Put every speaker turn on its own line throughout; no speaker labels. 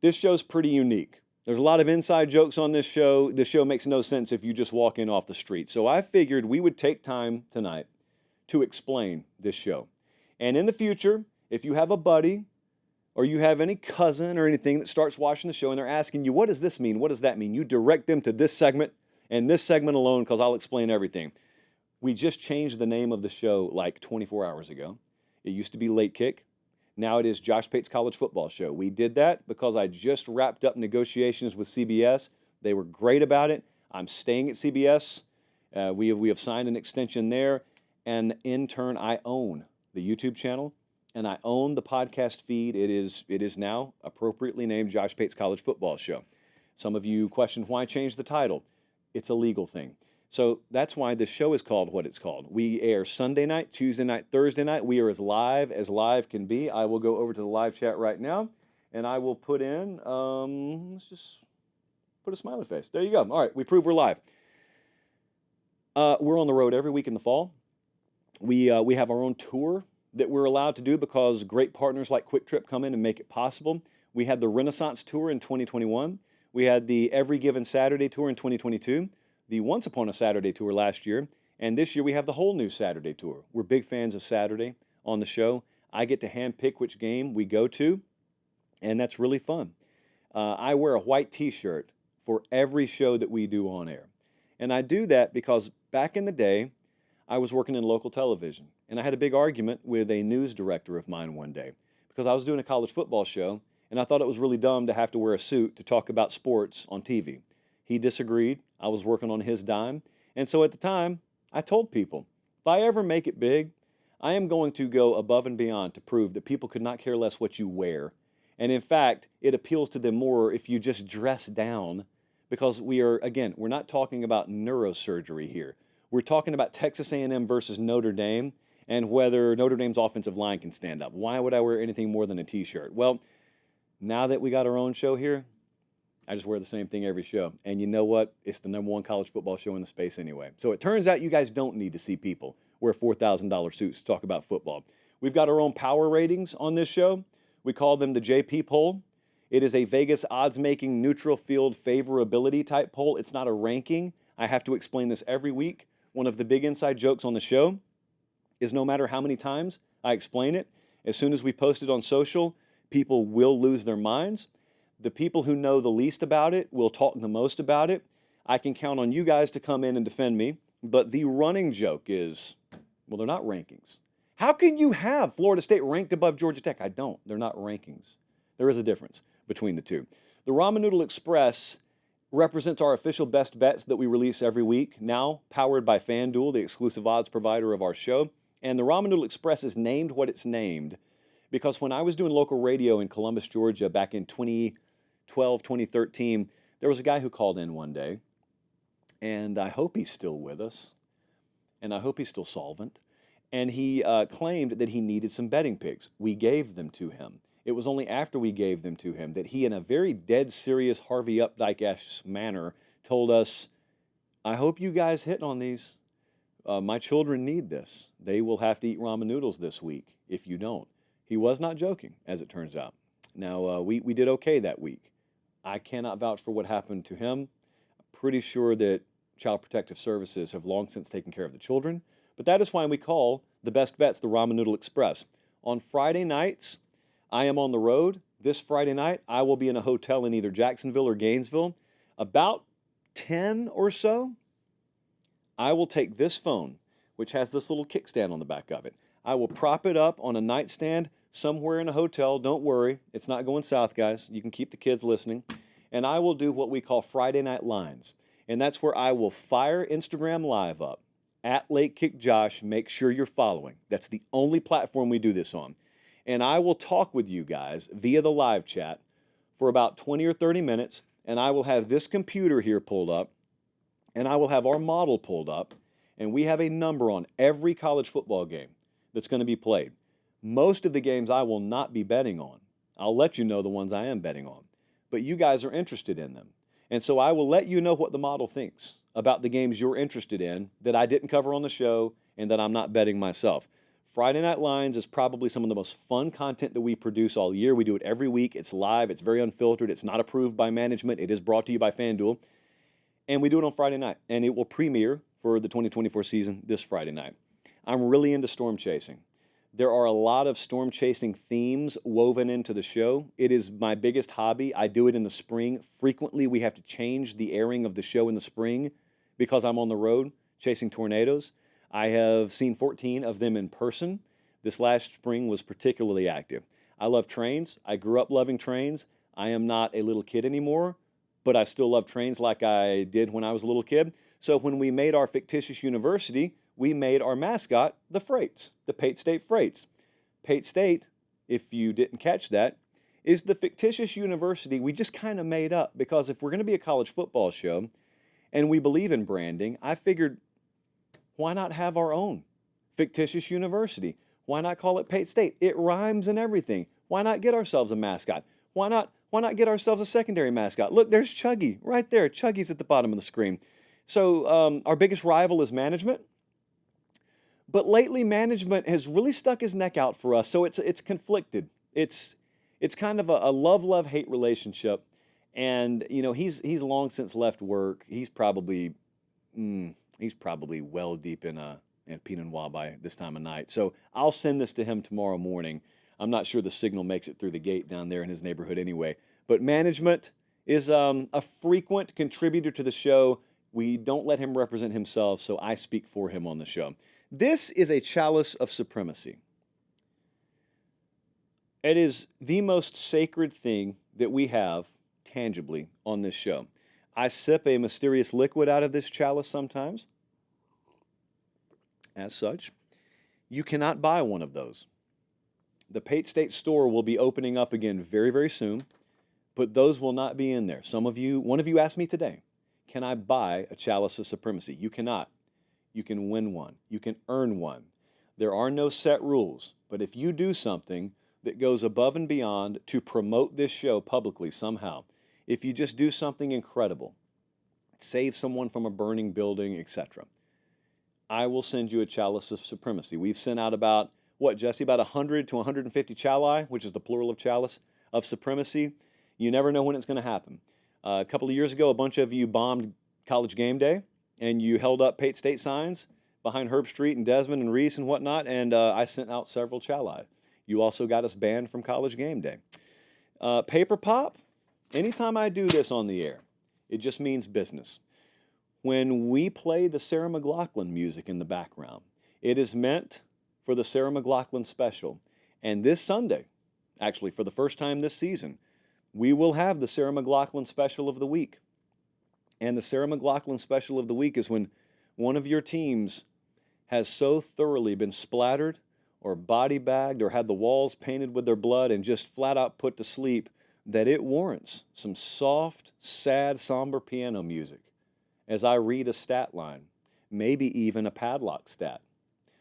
This show's pretty unique. There's a lot of inside jokes on this show. This show makes no sense if you just walk in off the street. So I figured we would take time tonight to explain this show. And in the future, if you have a buddy or you have any cousin or anything that starts watching the show and they're asking you, what does this mean? What does that mean? You direct them to this segment and this segment alone, because I'll explain everything. We just changed the name of the show like 24 hours ago. It used to be Late Kick. Now it is Josh Pate's College Football Show. We did that because I just wrapped up negotiations with CBS. They were great about it. I'm staying at CBS. We have signed an extension there. And in turn, I own the YouTube channel and I own the podcast feed. It is now appropriately named Josh Pate's College Football Show. Some of you questioned why change the title. It's a legal thing. So that's why this show is called what it's called. We air Sunday night, Tuesday night, Thursday night. We are as live can be. I will go over to the live chat right now, and I will put in, let's just put a smiley face. There you go. All right, we prove we're live. We're on the road every week in the fall. We have our own tour that we're allowed to do because great partners like Quick Trip come in and make it possible. We had the Renaissance Tour in 2021. We had the Every Given Saturday Tour in 2022, the Once Upon a Saturday Tour last year, and this year we have the whole new Saturday Tour. We're big fans of Saturday on the show. I get to handpick which game we go to, and that's really fun. I wear a white T-shirt for every show that we do on air. And I do that because back in the day, I was working in local television, and I had a big argument with a news director of mine one day because I was doing a college football show, and I thought it was really dumb to have to wear a suit to talk about sports on TV. He disagreed. I was working on his dime. And so at the time, I told people, if I ever make it big, I am going to go above and beyond to prove that people could not care less what you wear. And in fact, it appeals to them more if you just dress down, because we're not talking about neurosurgery here. We're talking about Texas A&M versus Notre Dame and whether Notre Dame's offensive line can stand up. Why would I wear anything more than a T-shirt? Well, now that we got our own show here, I just wear the same thing every show. And you know what? It's the number one college football show in the space anyway. So it turns out you guys don't need to see people wear $4,000 suits to talk about football. We've got our own power ratings on this show. We call them the JP poll. It is a Vegas odds-making neutral field favorability type poll. It's not a ranking. I have to explain this every week. One of the big inside jokes on the show is no matter how many times I explain it, as soon as we post it on social, people will lose their minds. The people who know the least about it will talk the most about it. I can count on you guys to come in and defend me, but the running joke is, well, they're not rankings. How can you have Florida State ranked above Georgia Tech? I don't. They're not rankings. There is a difference between the two. The Ramen Noodle Express represents our official best bets that we release every week, now powered by FanDuel, the exclusive odds provider of our show. And the Ramen Noodle Express is named what it's named because when I was doing local radio in Columbus, Georgia back in 2012, 2013, there was a guy who called in one day, and I hope he's still with us, and I hope he's still solvent, and he claimed that he needed some betting picks. We gave them to him. It was only after we gave them to him that he, in a very dead serious Harvey Updike-esque manner, told us, I hope you guys hit on these. My children need this. They will have to eat ramen noodles this week if you don't. He was not joking, as it turns out. Now, we did okay that week. I cannot vouch for what happened to him. I'm pretty sure that Child Protective Services have long since taken care of the children. But that is why we call the best bets the Ramen Noodle Express. On Friday nights, I am on the road. This Friday night, I will be in a hotel in either Jacksonville or Gainesville. About 10 or so, I will take this phone, which has this little kickstand on the back of it. I will prop it up on a nightstand somewhere in a hotel. Don't worry, it's not going south, guys. You can keep the kids listening. And I will do what we call Friday Night Lines. And that's where I will fire Instagram Live up at Late Kick Josh. Make sure you're following. That's the only platform we do this on. And I will talk with you guys via the live chat for about 20 or 30 minutes, and I will have this computer here pulled up, and I will have our model pulled up, and we have a number on every college football game that's going to be played. Most of the games I will not be betting on. I'll let you know the ones I am betting on, but you guys are interested in them. And so I will let you know what the model thinks about the games you're interested in that I didn't cover on the show and that I'm not betting myself. Friday Night Lines is probably some of the most fun content that we produce all year. We do it every week. It's live. It's very unfiltered. It's not approved by management. It is brought to you by FanDuel. And we do it on Friday night. And it will premiere for the 2024 season this Friday night. I'm really into storm chasing. There are a lot of storm chasing themes woven into the show. It is my biggest hobby. I do it in the spring. Frequently, we have to change the airing of the show in the spring because I'm on the road chasing tornadoes. I have seen 14 of them in person. This last spring was particularly active. I love trains. I grew up loving trains. I am not a little kid anymore, but I still love trains like I did when I was a little kid. So when we made our fictitious university, we made our mascot the Freights, the Pate State Freights. Pate State, if you didn't catch that, is the fictitious university we just kind of made up because if we're going to be a college football show and we believe in branding, I figured, why not have our own fictitious university? Why not call it Pate State? It rhymes and everything. Why not get ourselves a mascot? Why not get ourselves a secondary mascot? Look, there's Chuggy right there. Chuggy's at the bottom of the screen. So our biggest rival is management. But lately, management has really stuck his neck out for us. So it's conflicted. It's kind of a love-hate relationship. And, you know, he's long since left work. He's probably well deep in Pinot Noir by this time of night. So I'll send this to him tomorrow morning. I'm not sure the signal makes it through the gate down there in his neighborhood anyway. But management is a frequent contributor to the show. We don't let him represent himself, so I speak for him on the show. This is a Chalice of Supremacy. It is the most sacred thing that we have tangibly on this show. I sip a mysterious liquid out of this chalice sometimes. As such, you cannot buy one of those. The Pate State store will be opening up again very, very soon, but those will not be in there. One of you asked me today, can I buy a Chalice of Supremacy? You cannot. You can win one. You can earn one. There are no set rules, but if you do something that goes above and beyond to promote this show publicly somehow, if you just do something incredible, save someone from a burning building, etc., I will send you a Chalice of Supremacy. We've sent out about 100 to 150 chali, which is the plural of Chalice of Supremacy. You never know when it's going to happen. A couple of years ago, a bunch of you bombed College Game Day, and you held up Pate State signs behind Herb Street and Desmond and Reese and whatnot, and I sent out several chali. You also got us banned from College Game Day. Paper Pop, anytime I do this on the air, it just means business. When we play the Sarah McLachlan music in the background, it is meant for the Sarah McLachlan special. And this Sunday, actually for the first time this season, we will have the Sarah McLachlan special of the week. And the Sarah McLachlan special of the week is when one of your teams has so thoroughly been splattered or body bagged or had the walls painted with their blood and just flat out put to sleep that it warrants some soft, sad, somber piano music as I read a stat line, maybe even a padlock stat.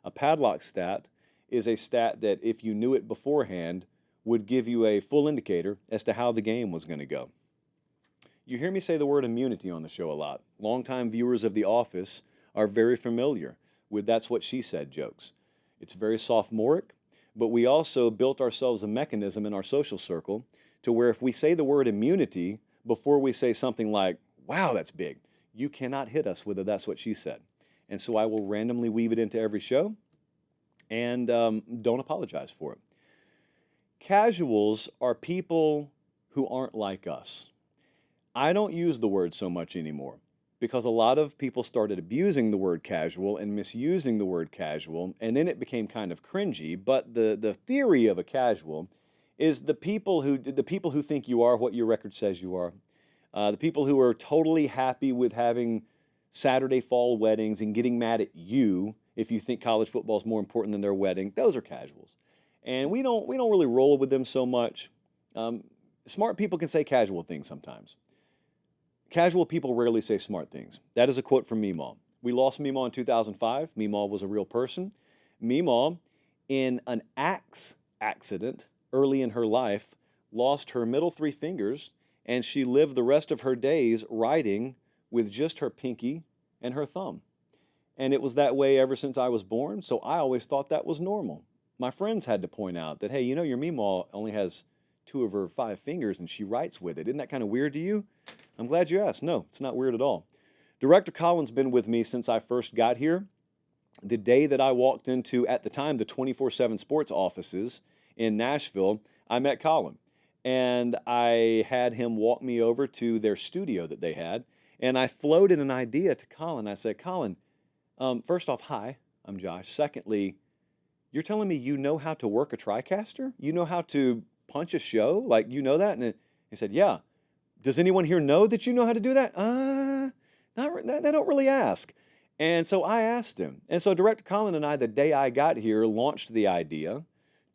A padlock stat is a stat that, if you knew it beforehand, would give you a full indicator as to how the game was going to go. You hear me say the word immunity on the show a lot. Longtime viewers of The Office are very familiar with "that's what she said" jokes. It's very sophomoric, but we also built ourselves a mechanism in our social circle to where if we say the word immunity before we say something like, "wow, that's big," you cannot hit us with a "that's what she said." And so I will randomly weave it into every show and don't apologize for it. Casuals are people who aren't like us. I don't use the word so much anymore because a lot of people started abusing the word casual and misusing the word casual, and then it became kind of cringy. But the theory of a casual is the people who think you are what your record says you are, the people who are totally happy with having Saturday fall weddings and getting mad at you if you think college football is more important than their wedding. Those are casuals, and we don't really roll with them so much. Smart people can say casual things sometimes. Casual people rarely say smart things. That is a quote from Mima. We lost Mima in 2005. Mima was a real person. Mima, in an axe accident early in her life, lost her middle three fingers, and she lived the rest of her days writing with just her pinky and her thumb. And it was that way ever since I was born, so I always thought that was normal. My friends had to point out that, hey, you know, your Mima only has 2 of her 5 fingers and she writes with it. Isn't that kind of weird to you? I'm glad you asked. No, it's not weird at all. Director Colin's been with me since I first got here. The day that I walked into, at the time, the 24/7 Sports offices in Nashville, I met Colin. And I had him walk me over to their studio that they had. And I floated an idea to Colin. I said, Colin, first off, hi, I'm Josh. Secondly, you're telling me you know how to work a TriCaster? You know how to punch a show? Like, you know that? And he said, yeah. Does anyone here know that you know how to do that? They don't really ask. And so I asked him. And so Director Colin and I, the day I got here, launched the idea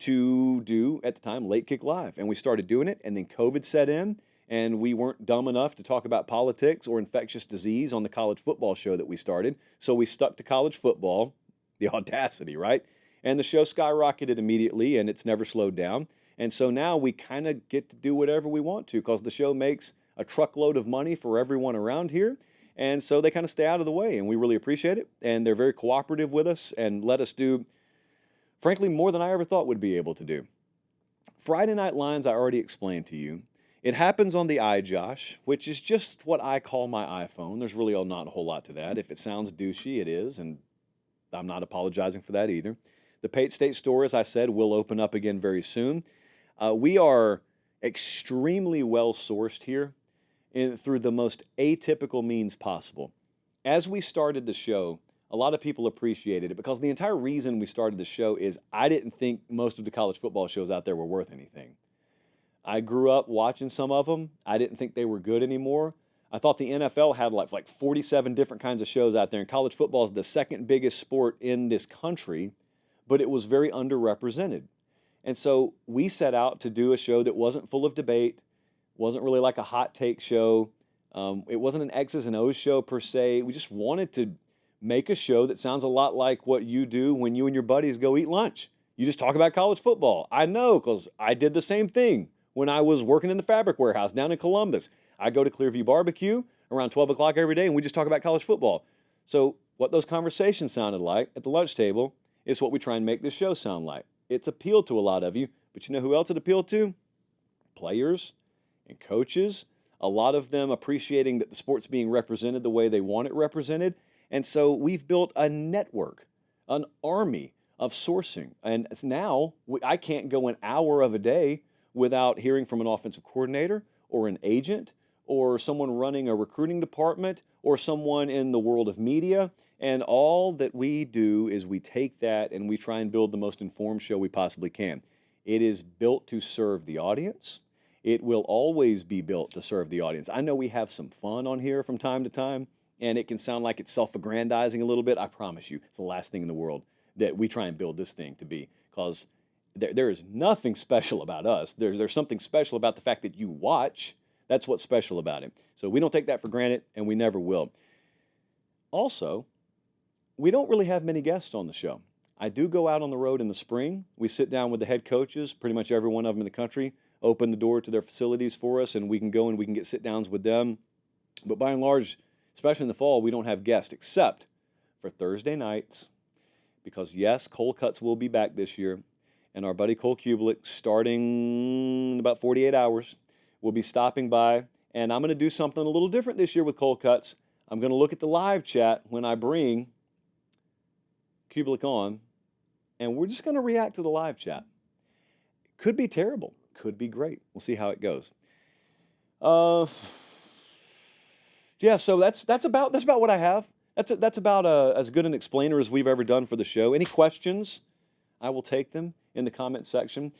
to do, at the time, Late Kick Live. And we started doing it, and then COVID set in, and we weren't dumb enough to talk about politics or infectious disease on the college football show that we started. So we stuck to college football, the audacity, right? And the show skyrocketed immediately, and it's never slowed down. And so now we kind of get to do whatever we want to because the show makes a truckload of money for everyone around here. And so they kind of stay out of the way, and we really appreciate it. And they're very cooperative with us and let us do, frankly, more than I ever thought we'd be able to do. Friday Night Lines, I already explained to you. It happens on the iJosh, which is just what I call my iPhone. There's really not a whole lot to that. If it sounds douchey, it is, and I'm not apologizing for that either. The Pate State store, as I said, will open up again very soon. We are extremely well sourced here through the most atypical means possible. As we started the show, a lot of people appreciated it because the entire reason we started the show is I didn't think most of the college football shows out there were worth anything. I grew up watching some of them. I didn't think they were good anymore. I thought the NFL had like 47 different kinds of shows out there, and college football is the second biggest sport in this country, but it was very underrepresented. And so we set out to do a show that wasn't full of debate, wasn't really like a hot take show. It wasn't an X's and O's show per se. We just wanted to make a show that sounds a lot like what you do when you and your buddies go eat lunch. You just talk about college football. I know because I did the same thing when I was working in the fabric warehouse down in Columbus. I go to Clearview Barbecue around 12 o'clock every day, and we just talk about college football. So what those conversations sounded like at the lunch table is what we try and make this show sound like. It's appealed to a lot of you, but you know who else it appealed to? Players and coaches. A lot of them appreciating that the sport's being represented the way they want it represented. And so we've built a network, an army of sourcing. And now I can't go an hour of a day without hearing from an offensive coordinator or an agent or someone running a recruiting department or someone in the world of media. And all that we do is we take that and we try and build the most informed show we possibly can. It is built to serve the audience. It will always be built to serve the audience. I know we have some fun on here from time to time, and it can sound like it's self-aggrandizing a little bit. I promise you, it's the last thing in the world that we try and build this thing to be, because there is nothing special about us. There's something special about the fact that you watch. That's what's special about it. So we don't take that for granted, and we never will. Also, we don't really have many guests on the show. I do go out on the road in the spring. We sit down with the head coaches, pretty much every one of them in the country, open the door to their facilities for us, and we can go and we can get sit-downs with them. But by and large, especially in the fall, we don't have guests except for Thursday nights because, yes, Cold Cuts will be back this year, and our buddy Cole Kubelik, starting in about 48 hours, will be stopping by, and I'm going to do something a little different this year with Cold Cuts. I'm going to look at the live chat when I bring Kubelik on, and we're just going to react to the live chat. Could be terrible. Could be great. We'll see how it goes. Yeah, so that's about what I have. That's about as good an explainer as we've ever done for the show. Any questions? I will take them in the comment section.